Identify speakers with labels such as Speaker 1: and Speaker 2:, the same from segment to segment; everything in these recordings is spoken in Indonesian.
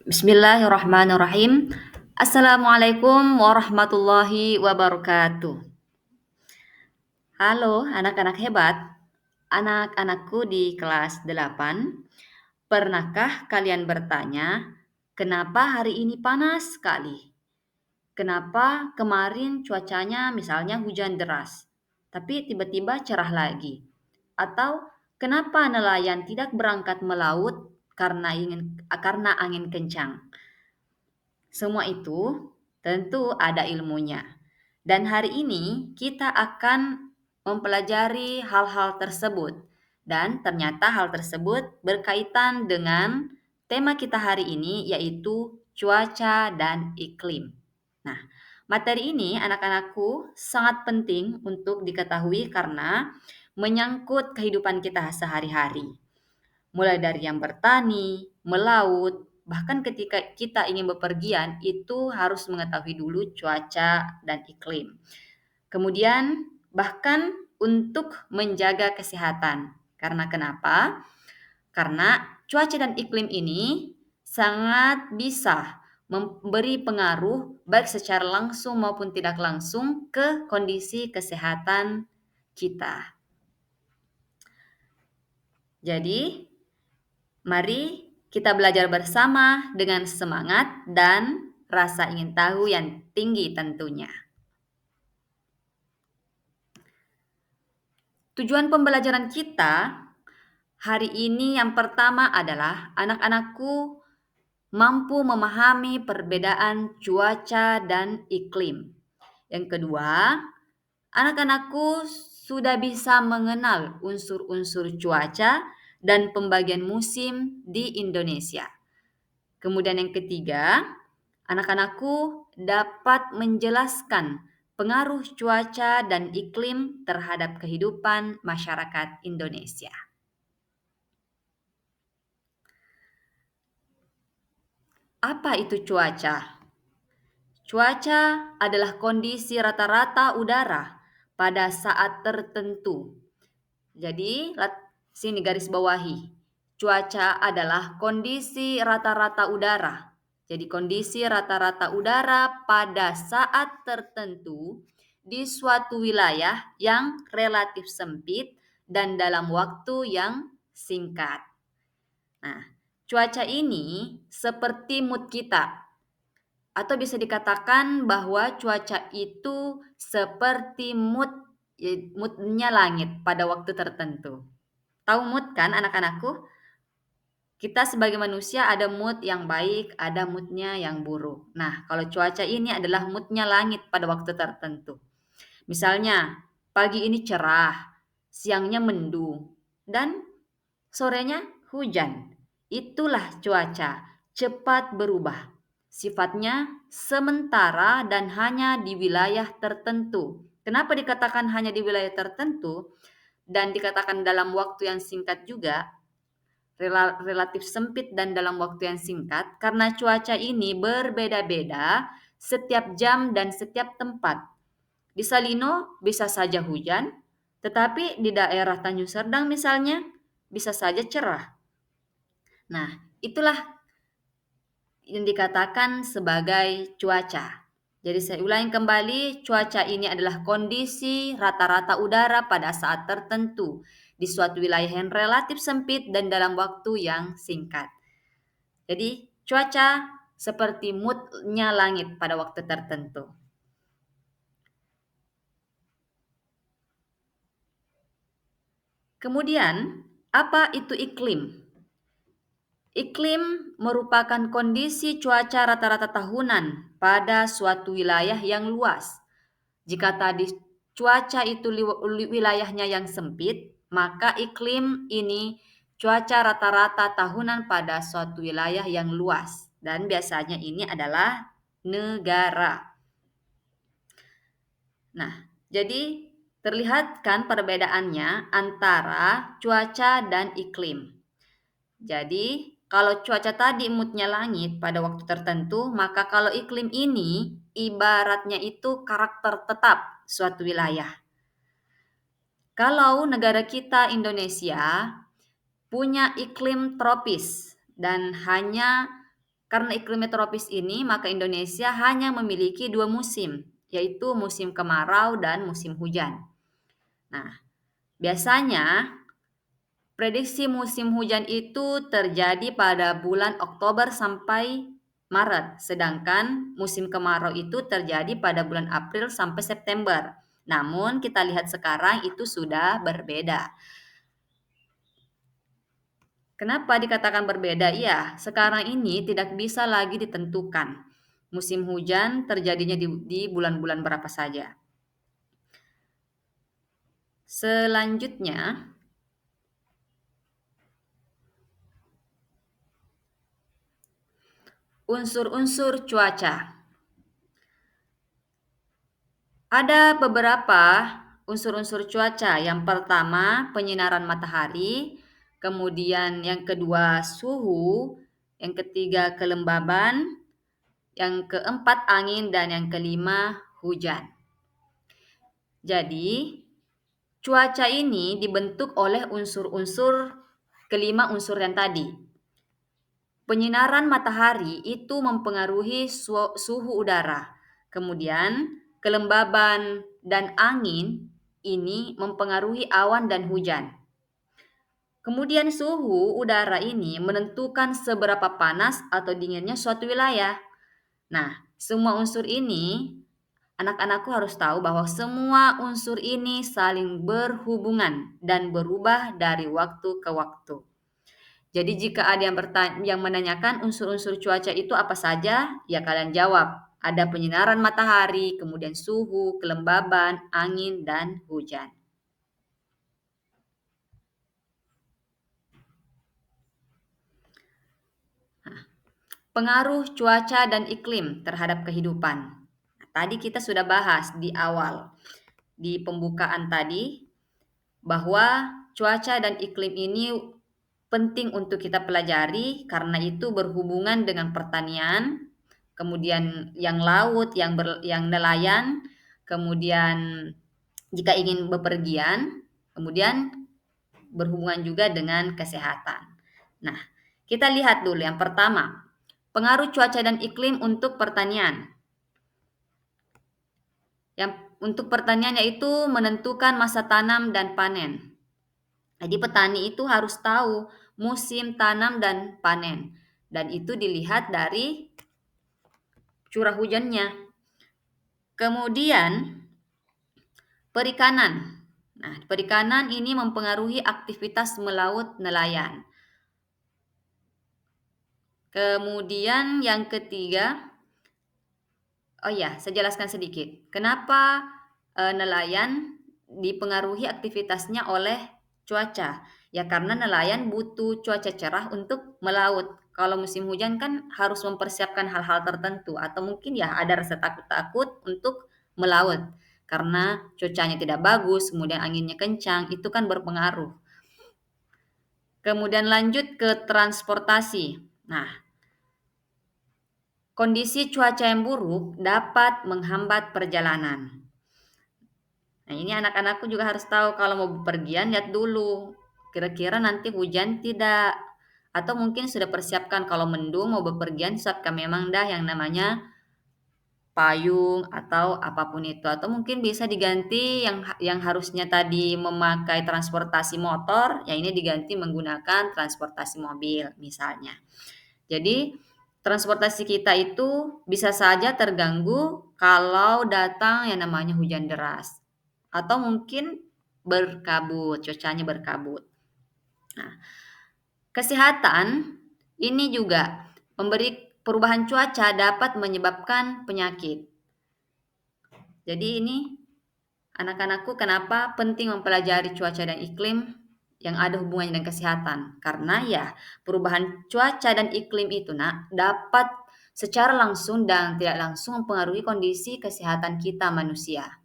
Speaker 1: Bismillahirrahmanirrahim. Assalamualaikum warahmatullahi wabarakatuh. Halo anak-anak hebat. Anak-anakku di kelas 8. Pernahkah kalian bertanya, kenapa hari ini panas sekali? Kenapa kemarin cuacanya misalnya hujan deras, tapi tiba-tiba cerah lagi? Atau kenapa nelayan tidak berangkat melaut karena angin kencang? Semua itu tentu ada ilmunya. Dan hari ini kita akan mempelajari hal-hal tersebut. Dan ternyata hal tersebut berkaitan dengan tema kita hari ini yaitu cuaca dan iklim. Nah, materi ini anak-anakku sangat penting untuk diketahui karena menyangkut kehidupan kita sehari-hari. Mulai dari yang bertani, melaut, bahkan ketika kita ingin bepergian itu harus mengetahui dulu cuaca dan iklim. Kemudian bahkan untuk menjaga kesehatan. Karena kenapa? Karena cuaca dan iklim ini sangat bisa memberi pengaruh baik secara langsung maupun tidak langsung ke kondisi kesehatan kita. Jadi, mari kita belajar bersama dengan semangat dan rasa ingin tahu yang tinggi tentunya. Tujuan pembelajaran kita hari ini yang pertama adalah anak-anakku mampu memahami perbedaan cuaca dan iklim. Yang kedua, anak-anakku sudah bisa mengenal unsur-unsur cuaca dan pembagian musim di Indonesia. Kemudian yang ketiga, anak-anakku dapat menjelaskan pengaruh cuaca dan iklim terhadap kehidupan masyarakat Indonesia. Apa itu cuaca? Cuaca adalah kondisi rata-rata udara pada saat tertentu. Jadi, sini garis bawahi. Cuaca adalah kondisi rata-rata udara. Jadi, kondisi rata-rata udara pada saat tertentu di suatu wilayah yang relatif sempit dan dalam waktu yang singkat. Nah, cuaca ini seperti mood kita. Atau bisa dikatakan bahwa cuaca itu seperti moodnya langit pada waktu tertentu. Tahu mood kan anak-anakku? Kita sebagai manusia ada mood yang baik, ada moodnya yang buruk. Nah, kalau cuaca ini adalah moodnya langit pada waktu tertentu. Misalnya, pagi ini cerah, siangnya mendung, dan sorenya hujan. Itulah cuaca, cepat berubah. Sifatnya sementara dan hanya di wilayah tertentu. Kenapa dikatakan hanya di wilayah tertentu dan dikatakan dalam waktu yang singkat juga, relatif sempit dan dalam waktu yang singkat, karena cuaca ini berbeda-beda setiap jam dan setiap tempat. Di Salino bisa saja hujan, tetapi di daerah Tanjung Serdang misalnya bisa saja cerah. Nah, itulah yang dikatakan sebagai cuaca. Jadi saya ulangi kembali, cuaca ini adalah kondisi rata-rata udara pada saat tertentu di suatu wilayah yang relatif sempit dan dalam waktu yang singkat. Jadi cuaca seperti moodnya langit pada waktu tertentu. Kemudian, apa itu iklim? Iklim merupakan kondisi cuaca rata-rata tahunan pada suatu wilayah yang luas. Jika tadi cuaca itu wilayahnya yang sempit, maka iklim ini cuaca rata-rata tahunan pada suatu wilayah yang luas. Dan biasanya ini adalah negara. Nah, jadi terlihat kan perbedaannya antara cuaca dan iklim. Jadi, kalau cuaca tadi moodnya langit pada waktu tertentu, maka kalau iklim ini ibaratnya itu karakter tetap suatu wilayah. Kalau negara kita Indonesia punya iklim tropis dan hanya Karena iklimnya tropis ini, maka Indonesia hanya memiliki 2 musim, yaitu musim kemarau dan musim hujan. Nah, biasanya prediksi musim hujan itu terjadi pada bulan Oktober sampai Maret, sedangkan musim kemarau itu terjadi pada bulan April sampai September. Namun kita lihat sekarang itu sudah berbeda. Kenapa dikatakan berbeda? Iya, sekarang ini tidak bisa lagi ditentukan musim hujan terjadinya di bulan-bulan berapa saja. Selanjutnya, unsur-unsur cuaca. Ada beberapa unsur-unsur cuaca. Yang pertama, penyinaran matahari, kemudian yang kedua suhu, yang ketiga kelembaban, yang keempat angin, dan yang kelima hujan. Jadi, cuaca ini dibentuk oleh unsur-unsur kelima unsur yang tadi. Penyinaran matahari itu mempengaruhi suhu udara. Kemudian, kelembaban dan angin ini mempengaruhi awan dan hujan. Kemudian suhu udara ini menentukan seberapa panas atau dinginnya suatu wilayah. Nah, semua unsur ini anak-anakku harus tahu bahwa semua unsur ini saling berhubungan dan berubah dari waktu ke waktu. Jadi jika ada yang menanyakan unsur-unsur cuaca itu apa saja, ya kalian jawab. Ada penyinaran matahari, kemudian suhu, kelembaban, angin, dan hujan. Pengaruh cuaca dan iklim terhadap kehidupan. Nah, tadi kita sudah bahas di awal, di pembukaan tadi, bahwa cuaca dan iklim ini penting untuk kita pelajari karena itu berhubungan dengan pertanian, kemudian yang laut, yang nelayan, kemudian jika ingin bepergian, kemudian berhubungan juga dengan kesehatan. Nah, kita lihat dulu yang pertama, pengaruh cuaca dan iklim untuk pertanian. Yang untuk pertanian yaitu menentukan masa tanam dan panen. Jadi petani itu harus tahu musim tanam dan panen. Dan itu dilihat dari curah hujannya. Kemudian perikanan. Nah, perikanan ini mempengaruhi aktivitas melaut nelayan. Kemudian yang ketiga, oh ya, saya jelaskan sedikit. Kenapa nelayan dipengaruhi aktivitasnya oleh cuaca? Ya karena nelayan butuh cuaca cerah untuk melaut. Kalau musim hujan kan harus mempersiapkan hal-hal tertentu atau mungkin ya ada rasa takut-takut untuk melaut karena cuacanya tidak bagus, kemudian anginnya kencang, itu kan berpengaruh. Kemudian lanjut ke transportasi. Nah, kondisi cuaca yang buruk dapat menghambat perjalanan. Nah, ini anak-anakku juga harus tahu kalau mau bepergian lihat dulu. Kira-kira nanti hujan tidak? Atau mungkin sudah persiapkan kalau mendung mau bepergian siapkan memang dah yang namanya payung atau apapun itu. Atau mungkin bisa diganti yang harusnya tadi memakai transportasi motor, ya ini diganti menggunakan transportasi mobil misalnya. Jadi transportasi kita itu bisa saja terganggu kalau datang yang namanya hujan deras atau mungkin berkabut, cuacanya berkabut. Nah, kesehatan ini juga memberi perubahan cuaca dapat menyebabkan penyakit. Jadi ini anak-anakku kenapa penting mempelajari cuaca dan iklim yang ada hubungannya dengan kesehatan. Karena ya perubahan cuaca dan iklim itu dapat secara langsung dan tidak langsung mempengaruhi kondisi kesehatan kita manusia.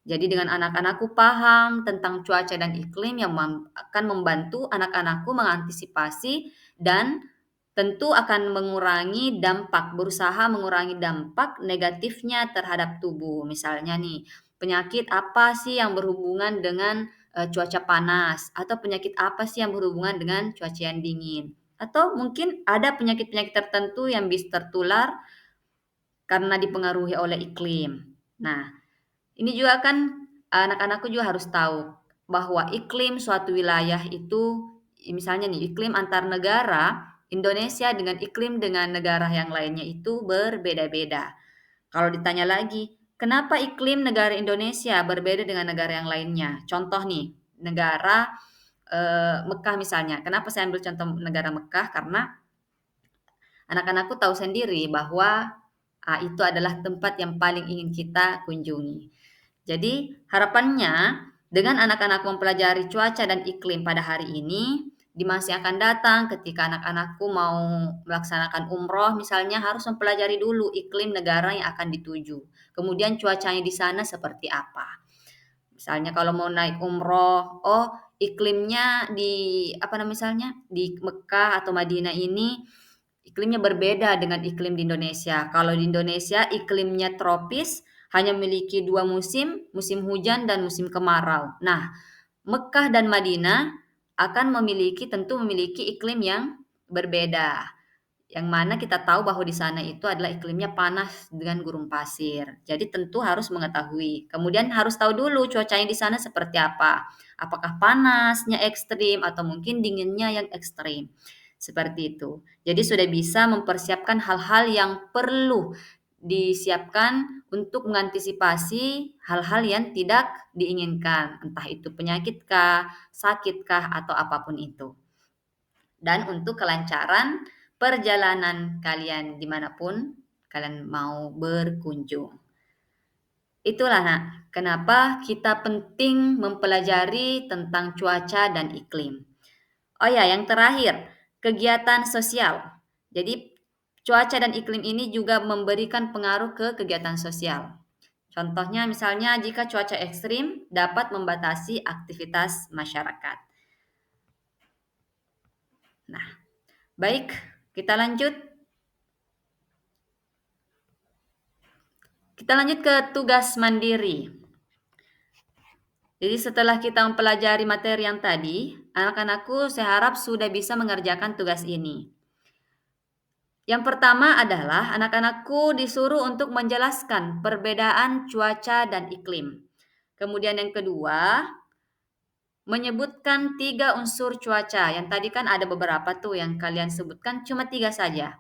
Speaker 1: Jadi dengan anak-anakku paham tentang cuaca dan iklim yang akan membantu anak-anakku mengantisipasi dan tentu akan berusaha mengurangi dampak negatifnya terhadap tubuh. Misalnya nih, penyakit apa sih yang berhubungan dengan cuaca panas atau penyakit apa sih yang berhubungan dengan cuaca yang dingin. Atau mungkin ada penyakit-penyakit tertentu yang bisa tertular karena dipengaruhi oleh iklim. Nah, ini juga kan anak-anakku juga harus tahu bahwa iklim suatu wilayah itu, misalnya nih, iklim antar negara, Indonesia dengan negara yang lainnya itu berbeda-beda. Kalau ditanya lagi, kenapa iklim negara Indonesia berbeda dengan negara yang lainnya? Contoh nih, negara Mekah misalnya. Kenapa saya ambil contoh negara Mekah? Karena anak-anakku tahu sendiri bahwa itu adalah tempat yang paling ingin kita kunjungi. Jadi harapannya dengan anak-anak mempelajari cuaca dan iklim pada hari ini, di masa yang akan datang ketika anak-anakku mau melaksanakan umroh misalnya harus mempelajari dulu iklim negara yang akan dituju. Kemudian cuacanya di sana seperti apa. Misalnya kalau mau naik umroh, oh iklimnya di apa namanya misalnya di Mekah atau Madinah ini iklimnya berbeda dengan iklim di Indonesia. Kalau di Indonesia iklimnya tropis, hanya memiliki dua musim, musim hujan dan musim kemarau. Nah, Mekah dan Madinah tentu memiliki iklim yang berbeda. Yang mana kita tahu bahwa di sana itu adalah iklimnya panas dengan gurun pasir. Jadi tentu harus mengetahui. Kemudian harus tahu dulu cuacanya di sana seperti apa. Apakah panasnya ekstrim atau mungkin dinginnya yang ekstrim. Seperti itu. Jadi sudah bisa mempersiapkan hal-hal yang perlu disiapkan untuk mengantisipasi hal-hal yang tidak diinginkan. Entah itu penyakitkah, sakitkah, atau apapun itu. Dan untuk kelancaran perjalanan kalian dimanapun kalian mau berkunjung. Itulah nak, kenapa kita penting mempelajari tentang cuaca dan iklim. Oh ya, yang terakhir, kegiatan sosial. Jadi cuaca dan iklim ini juga memberikan pengaruh ke kegiatan sosial. Contohnya misalnya jika cuaca ekstrim dapat membatasi aktivitas masyarakat. Nah, baik, kita lanjut. Kita lanjut ke tugas mandiri. Jadi setelah kita mempelajari materi yang tadi, anak-anakku saya harap sudah bisa mengerjakan tugas ini. Yang pertama adalah anak-anakku disuruh untuk menjelaskan perbedaan cuaca dan iklim. Kemudian yang kedua, menyebutkan 3 unsur cuaca. Yang tadi kan ada beberapa tuh yang kalian sebutkan, cuma 3 saja.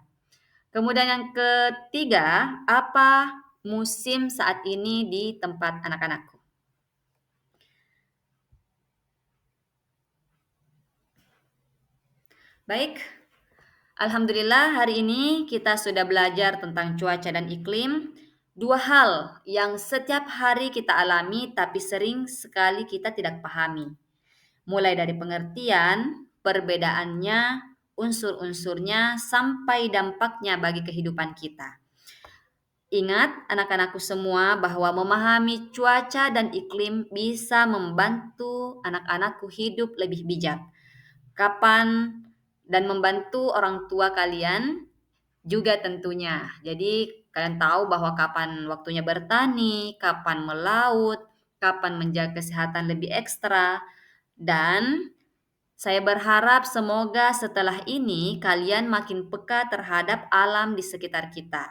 Speaker 1: Kemudian yang ketiga, apa musim saat ini di tempat anak-anakku? Baik, alhamdulillah hari ini kita sudah belajar tentang cuaca dan iklim. Dua hal yang setiap hari kita alami tapi sering sekali kita tidak pahami. Mulai dari pengertian, perbedaannya, unsur-unsurnya, sampai dampaknya bagi kehidupan kita. Ingat anak-anakku semua bahwa memahami cuaca dan iklim bisa membantu anak-anakku hidup lebih bijak. Kapan dan membantu orang tua kalian juga tentunya. Jadi kalian tahu bahwa kapan waktunya bertani, kapan melaut, kapan menjaga kesehatan lebih ekstra. Dan saya berharap semoga setelah ini kalian makin peka terhadap alam di sekitar kita.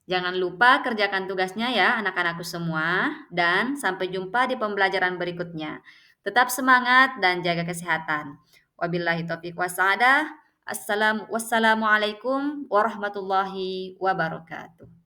Speaker 1: Jangan lupa kerjakan tugasnya ya anak-anakku semua dan sampai jumpa di pembelajaran berikutnya. Tetap semangat dan jaga kesehatan. Wabillahi taufiq wassalamualaikum warahmatullahi wabarakatuh.